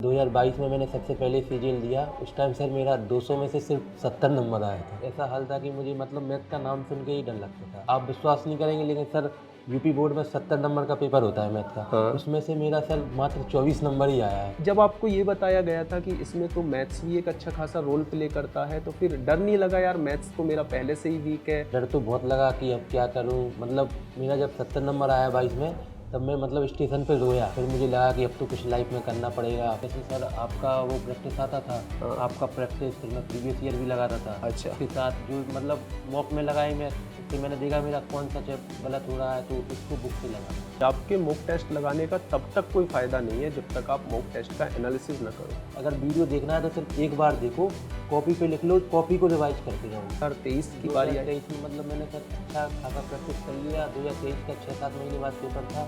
2022 में मैंने सबसे पहले सीजीएल दिया। उस टाइम सर मेरा 200 में से सिर्फ 70 नंबर आया था। ऐसा हाल था कि मुझे मतलब मैथ का नाम सुन के ही डर लगता था। आप विश्वास नहीं करेंगे, लेकिन सर यूपी बोर्ड में 70 नंबर का पेपर होता है मैथ का। हाँ। उसमें से मेरा सर मात्र 24 नंबर ही आया है। जब आपको ये बताया गया था कि इसमें तो मैथ्स भी एक अच्छा खासा रोल प्ले करता है, तो फिर डर नहीं लगा यार मैथ्स तो मेरा पहले से ही वीक है? डर तो बहुत लगा कि अब क्या करूं। मतलब मेरा जब 70 नंबर आया 22 में, तब मैं मतलब स्टेशन पे रोया। फिर मुझे लगा कि अब तो कुछ लाइफ में करना पड़ेगा। जैसे सर आपका वो प्रैक्टिस आता था, आपका प्रैक्टिस, फिर मैं प्रीवियस ईयर भी लगाता था। अच्छा। उसके साथ जो मतलब मॉक में लगाई मैं, फिर मैंने देखा मेरा कौन सा चैप गलत हो रहा है, तो उसको बुक से लगा। आपके मॉक टेस्ट लगाने का तब तक कोई फ़ायदा नहीं है जब तक आप मॉक टेस्ट का एनालिसिस न करो। अगर वीडियो देखना है तो सिर्फ एक बार देखो, कॉपी पे लिख लो, कॉपी को रिवाइज करते रहो। 2023 की बारी आई। 2023 में मतलब मैंने सर अच्छा खासा प्रैक्टिस कर लिया। 2023 का 6-7 महीने बाद पेपर था।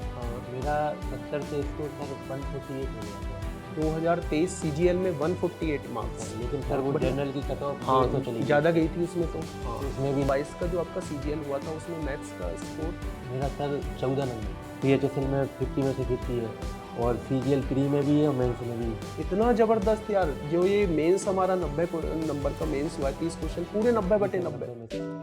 मेरा 70 से स्कोर सर 148 हो गया था। 2023 सीजीएल में 148 मार्क्स। लेकिन सर वो जनरल की कट ऑफ हाँ, तो चली ज़्यादा गई थी उसमें तो। हाँ, उसमें भी 22 का जो आपका सीजीएल हुआ था उसमें मैथ्स का स्कोर मेरा सर 14 नंबर। पीएचएसएल में 50 में से 50 है, और सीजीएल प्री में भी है और मेंस में भी है। इतना ज़बरदस्त यार। जो ये मेंस हमारा 90 नंबर का मेंस हुआ है, 30 क्वेश्चन पूरे 90/90।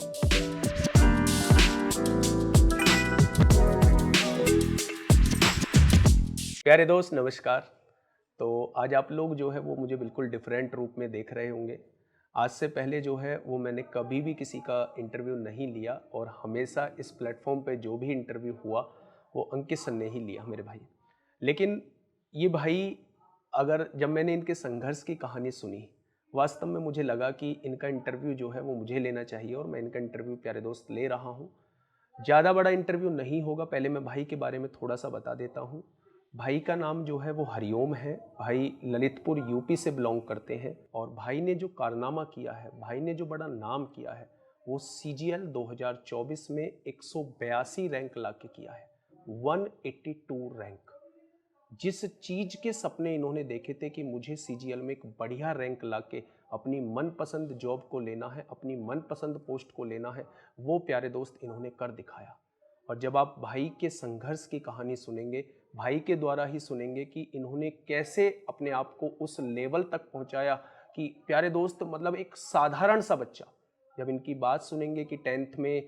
प्यारे दोस्त नमस्कार। तो आज आप लोग जो है वो मुझे बिल्कुल डिफरेंट रूप में देख रहे होंगे। आज से पहले जो है वो मैंने कभी भी किसी का इंटरव्यू नहीं लिया, और हमेशा इस प्लेटफॉर्म पे जो भी इंटरव्यू हुआ वो अंकित सर ने ही लिया मेरे भाई। लेकिन ये भाई, अगर जब मैंने इनके संघर्ष की कहानी सुनी, वास्तव में मुझे लगा कि इनका इंटरव्यू जो है वो मुझे लेना चाहिए, और मैं इनका इंटरव्यू प्यारे दोस्त ले रहा हूँ। ज़्यादा बड़ा इंटरव्यू नहीं होगा। पहले मैं भाई के बारे में थोड़ा सा बता देता हूँ। भाई का नाम जो है वो हरिओम है। भाई ललितपुर यूपी से बिलोंग करते हैं, और भाई ने जो कारनामा किया है, भाई ने जो बड़ा नाम किया है, वो सीजीएल 2024 में 182 रैंक ला के किया है। 182 रैंक। जिस चीज़ के सपने इन्होंने देखे थे कि मुझे सीजीएल में एक बढ़िया रैंक लाके अपनी मनपसंद जॉब को लेना है, अपनी मनपसंद पोस्ट को लेना है, वो प्यारे दोस्त इन्होंने कर दिखाया। और जब आप भाई के संघर्ष की कहानी सुनेंगे, भाई के द्वारा ही सुनेंगे कि इन्होंने कैसे अपने आप को उस लेवल तक पहुंचाया कि प्यारे दोस्त मतलब एक साधारण सा बच्चा, जब इनकी बात सुनेंगे कि 10th में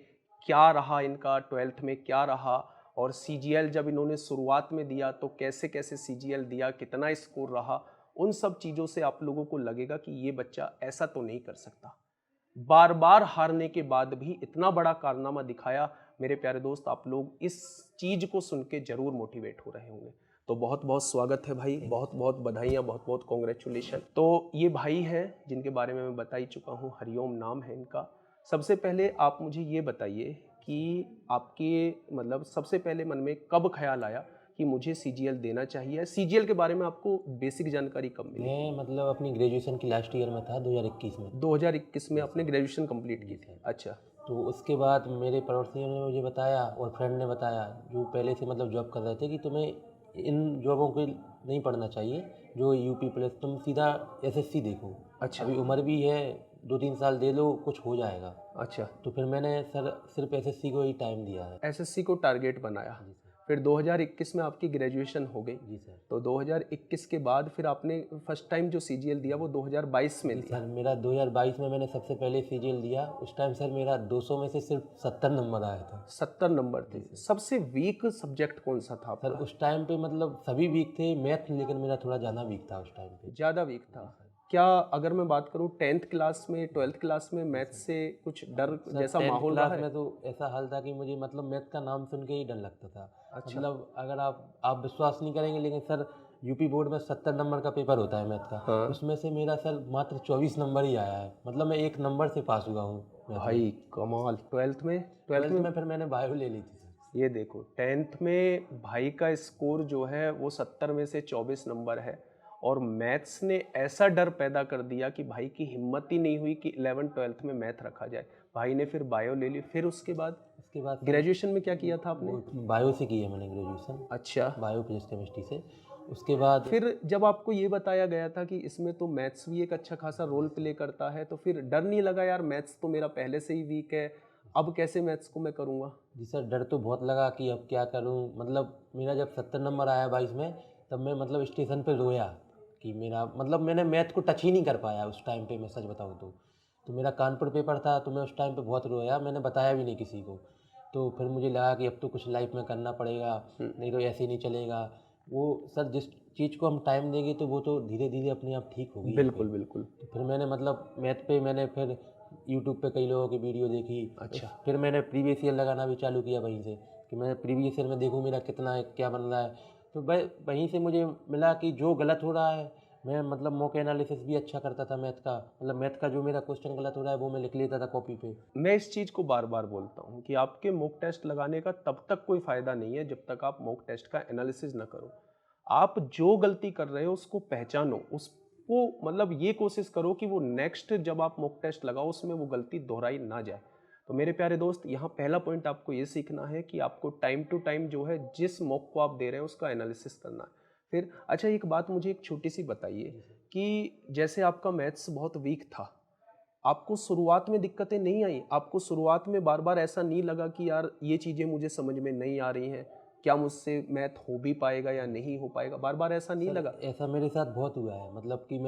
क्या रहा इनका, 12th में क्या रहा, और सीजीएल जब इन्होंने शुरुआत में दिया तो कैसे कैसे सीजीएल दिया, कितना स्कोर रहा, उन सब चीज़ों से आप लोगों को लगेगा कि ये बच्चा ऐसा तो नहीं कर सकता। बार बार हारने के बाद भी इतना बड़ा कारनामा दिखाया। मेरे प्यारे दोस्त, आप लोग इस चीज़ को सुन के जरूर मोटिवेट हो रहे होंगे। तो बहुत बहुत स्वागत है भाई, बहुत बहुत बधाइयाँ, बहुत बहुत कॉन्ग्रेचुलेशन। तो ये भाई हैं जिनके बारे में मैं बता ही चुका हूँ, हरिओम नाम है इनका। सबसे पहले आप मुझे ये बताइए कि आपके मतलब सबसे पहले मन में कब ख्याल आया कि मुझे सीजीएल देना चाहिए? सीजीएल के बारे में आपको बेसिक जानकारी कब मिली? मैं मतलब अपनी ग्रेजुएशन की लास्ट ईयर में था, 2021 में। 2021 में आपने ग्रेजुएशन कंप्लीट की थी? अच्छा। तो उसके बाद मेरे पड़ोसियों ने मुझे बताया और फ्रेंड ने बताया, जो पहले से मतलब जॉब कर रहे थे, कि तुम्हें इन जॉबों के नहीं पढ़ना चाहिए, जो यूपी प्लस, तुम सीधा एसएससी देखो। अच्छा। अभी उम्र भी है, 2-3 साल दे लो, कुछ हो जाएगा। अच्छा। तो फिर मैंने सर सिर्फ एसएससी को ही टाइम दिया है। एसएससी को टारगेट बनाया। जी सर। फिर 2021 में आपकी ग्रेजुएशन हो गई। जी सर। तो 2021 के बाद फिर आपने फर्स्ट टाइम जो सीजीएल दिया वो 2022 में जी दिया। सर, मेरा 2022 में मैंने सबसे पहले सीजीएल दिया। उस टाइम सर मेरा 200 में से सिर्फ 70 नंबर आया था। 70 नंबर थे। सबसे वीक सब्जेक्ट कौन सा था सर आपका? उस टाइम पे मतलब सभी वीक थे मैथ, लेकिन मेरा थोड़ा ज़्यादा वीक था उस टाइम पे। ज़्यादा वीक था। क्या अगर मैं बात करूं 10th क्लास में, 12th क्लास में मैथ से कुछ डर जैसा 10th माहौल क्लास रहा है? में तो ऐसा हाल था कि मुझे मतलब मैथ का नाम सुन के ही डर लगता था। अच्छा। मतलब अगर आप विश्वास नहीं करेंगे, लेकिन सर यूपी बोर्ड में 70 नंबर का पेपर होता है मैथ का। हाँ। उसमें से मेरा सर मात्र 24 नंबर ही आया है। मतलब मैं एक नंबर से पास हुआ हूँ मैथ में। भाई कमाल। 12th में? 12th में फिर मैंने बायो ले ली थी सर। ये देखो 10th में भाई का स्कोर जो है वो 70 में से 24 नंबर है, और मैथ्स ने ऐसा डर पैदा कर दिया कि भाई की हिम्मत ही नहीं हुई कि 11th-12th में मैथ रखा जाए। भाई ने फिर बायो ले ली। फिर उसके बाद सर ग्रेजुएशन में क्या किया था आपने? वो बायो से की है मैंने ग्रेजुएशन। अच्छा। बायो फिजिक्स केमिस्ट्री से। उसके बाद फिर जब आपको ये बताया गया था कि इसमें तो मैथ्स भी एक अच्छा खासा रोल प्ले करता है, तो फिर डर नहीं लगा यार मैथ्स तो मेरा पहले से ही वीक है, अब कैसे मैथ्स को मैं करूँगा? जी सर, डर तो बहुत लगा कि अब क्या करूं। मतलब मेरा जब 70 नंबर आया 22 में, तब मैं मतलब स्टेशन पे रोया कि मेरा मतलब मैंने मैथ को टच ही नहीं कर पाया उस टाइम पे, मैं सच बताऊँ तो मेरा कानपुर पेपर था, तो मैं उस टाइम पे बहुत रोया, मैंने बताया भी नहीं किसी को। तो फिर मुझे लगा कि अब तो कुछ लाइफ में करना पड़ेगा, नहीं तो ऐसे ही नहीं चलेगा। वो सर जिस चीज़ को हम टाइम देंगे तो वो तो धीरे धीरे अपने आप ठीक होगी। बिल्कुल बिल्कुल। तो फिर मैंने मतलब मैथ पे मैंने फिर यूट्यूब पे कई लोगों की वीडियो देखी। अच्छा। फिर मैंने प्रीवियस ईयर लगाना भी चालू किया वहीं से, कि मैं प्रीवियस ईयर में देखूँ मेरा कितना है, क्या बन रहा है। तो वहीं से मुझे मिला कि जो गलत हो रहा है, मैं मतलब मॉक एनालिसिस भी अच्छा करता था मैथ का, मतलब मैथ का जो मेरा क्वेश्चन गलत हो रहा है वो मैं लिख लेता था कॉपी पे। मैं इस चीज़ को बार बार बोलता हूँ कि आपके मॉक टेस्ट लगाने का तब तक कोई फ़ायदा नहीं है जब तक आप मॉक टेस्ट का एनालिसिस ना करो। आप जो गलती कर रहे हो उसको पहचानो, उसको मतलब ये कोशिश करो कि वो नेक्स्ट जब आप मॉक टेस्ट लगाओ उसमें वो गलती दोहराई ना जाए। तो मेरे प्यारे दोस्त, यहाँ पहला पॉइंट आपको ये सीखना है कि आपको टाइम टू टाइम जो है जिस मॉक को आप दे रहे हैं उसका एनालिसिस करना है। फिर अच्छा, एक बात मुझे एक छोटी सी बताइए कि जैसे आपका मैथ्स बहुत वीक था, आपको शुरुआत में दिक्कतें नहीं आई? आपको शुरुआत में बार बार ऐसा नहीं लगा कि यार ये चीज़ें मुझे समझ में नहीं आ रही हैं, क्या मुझसे मैथ हो भी पाएगा या नहीं हो पाएगा? बार बार ऐसा नहीं लगा? ऐसा मेरे साथ बहुत हुआ है, मतलब कि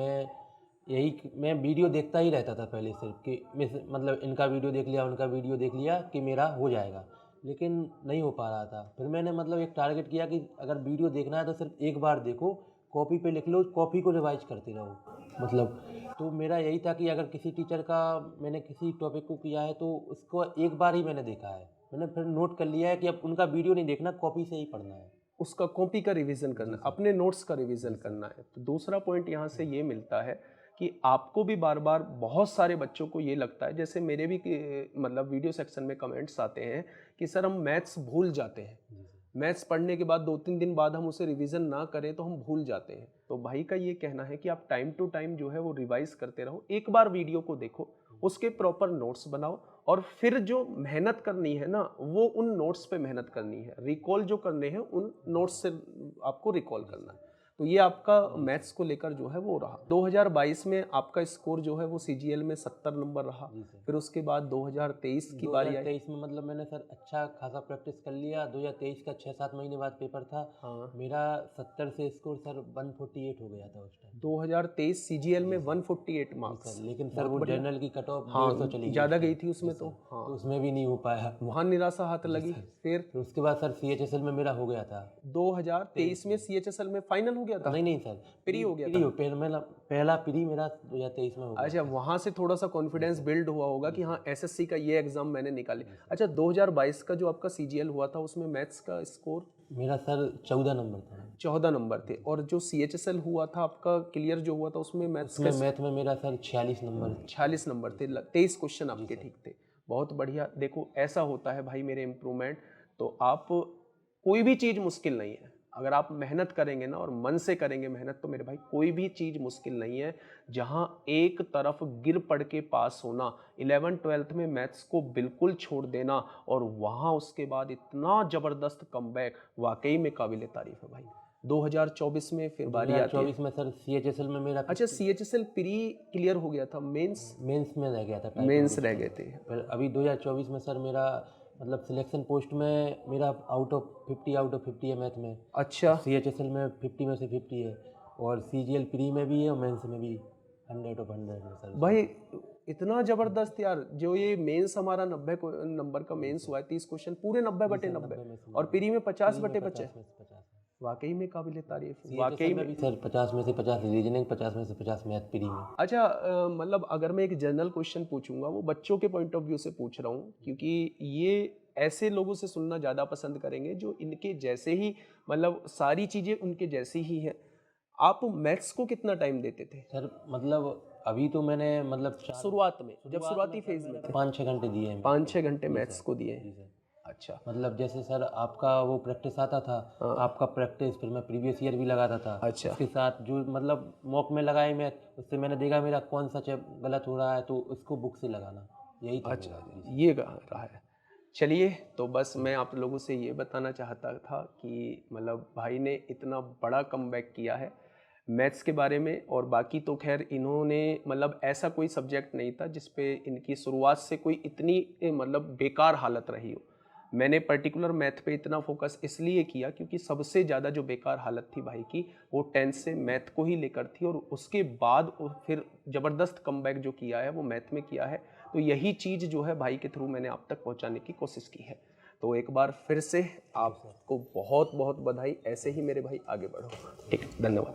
मैं वीडियो देखता ही रहता था पहले सिर्फ कि मतलब इनका वीडियो देख लिया, उनका वीडियो देख लिया कि मेरा हो जाएगा, लेकिन नहीं हो पा रहा था। फिर मैंने मतलब एक टारगेट किया कि अगर वीडियो देखना है तो सिर्फ एक बार देखो, कॉपी पे लिख लो, कॉपी को रिवाइज करते रहो मतलब। तो मेरा यही था कि अगर किसी टीचर का मैंने किसी टॉपिक को किया है तो उसको एक बार ही मैंने देखा है, मैंने फिर नोट कर लिया है कि अब उनका वीडियो नहीं देखना, कॉपी से ही पढ़ना है। उसका कॉपी का रिवीजन करना, अपने नोट्स का रिवीजन करना है। तो दूसरा पॉइंट यहाँ से ये मिलता है कि आपको भी बार बार, बहुत सारे बच्चों को ये लगता है, जैसे मेरे भी मतलब वीडियो सेक्शन में कमेंट्स आते हैं कि सर हम मैथ्स भूल जाते हैं, मैथ्स पढ़ने के बाद 2-3 दिन बाद हम उसे रिवीजन ना करें तो हम भूल जाते हैं। तो भाई का ये कहना है कि आप टाइम टू टाइम जो है वो रिवाइज करते रहो, एक बार वीडियो को देखो, उसके प्रॉपर नोट्स बनाओ, और फिर जो मेहनत करनी है ना वो उन नोट्स पे मेहनत करनी है, रिकॉल जो करने हैं उन नोट्स से आपको रिकॉल करना है। तो ये आपका मैथ्स को लेकर जो है वो रहा। 2022 में आपका स्कोर जो है वो सीजीएल में 70 नंबर रहा। फिर उसके बाद 2023 की बारी आई। 2023 में मतलब मैंने सर अच्छा खासा प्रैक्टिस कर लिया। 2023 का 6-7 महीने बाद पेपर था। हाँ। मेरा 70 से स्कोर सर 148 हो गया था उस टाइम। 2023 सीजीएल में 148 मार्क्स। लेकिन सर वो जनरल की कट ऑफ हाँ 150 चली गई, ज़्यादा गई थी उसमें। तो हाँ, तो उसमें भी नहीं हो पाया, वहाँ निराशा हाथ लगी। फिर उसके बाद सर सीएचएसएल में मेरा हो गया था। 2023 में सीएचएसएल में फाइनल हो गया था? नहीं सर, प्री हो गया था। पहला प्री मेरा 2023 में हो गया। अच्छा, वहाँ से थोड़ा सा कॉन्फिडेंस बिल्ड हुआ होगा कि हाँ एसएससी का ये एग्जाम मैंने निकाली। अच्छा, 2022 का जो आपका सीजीएल हुआ था उसमें मैथ्स का स्कोर? मेरा सर 14 नंबर था। 14 नंबर थे। और जो सीएचएसएल हुआ था आपका क्लियर जो हुआ था उसमें मैथ में मेरा सर 46 नंबर 46 नंबर थे। 23 क्वेश्चन आपके ठीक थे। बहुत बढ़िया। देखो ऐसा होता है भाई मेरे इम्प्रूवमेंट, तो आप कोई भी चीज़ मुश्किल नहीं है, अगर आप मेहनत करेंगे ना और मन से करेंगे मेहनत, तो मेरे भाई कोई भी चीज़ मुश्किल नहीं है। जहाँ एक तरफ गिर पड़ के पास होना, 11th-12th में मैथ्स को बिल्कुल छोड़ देना और वहाँ उसके बाद इतना ज़बरदस्त कमबैक, वाकई में काबिल तारीफ है भाई। 2024 में फिर बारी आती है। 2024 में सर सीएचएसएल में मेरा अच्छा, सीएचएसएल प्री क्लियर हो गया था, मेंस में रह गया था। मेंस रह गए थे। फिर अभी 2024 में सर मेरा मतलब सिलेक्शन पोस्ट में मेरा आउट ऑफ 50 है मैथ में। अच्छा, सीएचएसएल में 50 में से 50 है, और सीजीएल प्री में भी है और मेंस में भी 100 of 100 है सर। भाई इतना ज़बरदस्त यार। जो ये मेंस हमारा 90 नंबर का मेंस हुआ है, 30 क्वेश्चन पूरे 90/90, और प्री में 50/50। वाकई में काबिल तारीफ, वाकई में भी सर 50 में से 50 रीजनिंग, 50 में से 50 मैथ प्री में। अच्छा, मतलब अगर मैं एक जनरल क्वेश्चन पूछूंगा, वो बच्चों के पॉइंट ऑफ व्यू से पूछ रहा हूँ, क्योंकि ये ऐसे लोगों से सुनना ज़्यादा पसंद करेंगे जो इनके जैसे ही, मतलब सारी चीज़ें उनके जैसी ही हैं। आप मैथ्स को कितना टाइम देते थे सर? मतलब अभी तो मैंने मतलब शुरुआत में, जब शुरुआती फेज में 5-6 घंटे दिए हैं। 5-6 घंटे मैथ्स को दिए हैं। अच्छा, मतलब जैसे सर आपका वो प्रैक्टिस आता था, आपका प्रैक्टिस, फिर मैं प्रीवियस ईयर भी लगाता था। अच्छा, उसके साथ जो मतलब मॉक में लगाए मैं, उससे मैंने देखा मेरा कौन सा गलत हो रहा है तो उसको बुक से लगाना, यही था। अच्छा, ये रहा है। चलिए, तो बस मैं आप लोगों से ये बताना चाहता था कि मतलब भाई ने इतना बड़ा कमबैक किया है मैथ्स के बारे में, और बाकी तो खैर इन्होंने मतलब ऐसा कोई सब्जेक्ट नहीं था जिस पे इनकी शुरुआत से कोई इतनी मतलब बेकार हालत रही हो। मैंने पर्टिकुलर मैथ पे इतना फोकस इसलिए किया क्योंकि सबसे ज़्यादा जो बेकार हालत थी भाई की वो 10th से मैथ को ही लेकर थी, और उसके बाद फिर ज़बरदस्त कमबैक जो किया है वो मैथ में किया है। तो यही चीज़ जो है भाई के थ्रू मैंने आप तक पहुंचाने की कोशिश की है। तो एक बार फिर से आपको बहुत बहुत बधाई, ऐसे ही मेरे भाई आगे बढ़ो। ठीक है, धन्यवाद।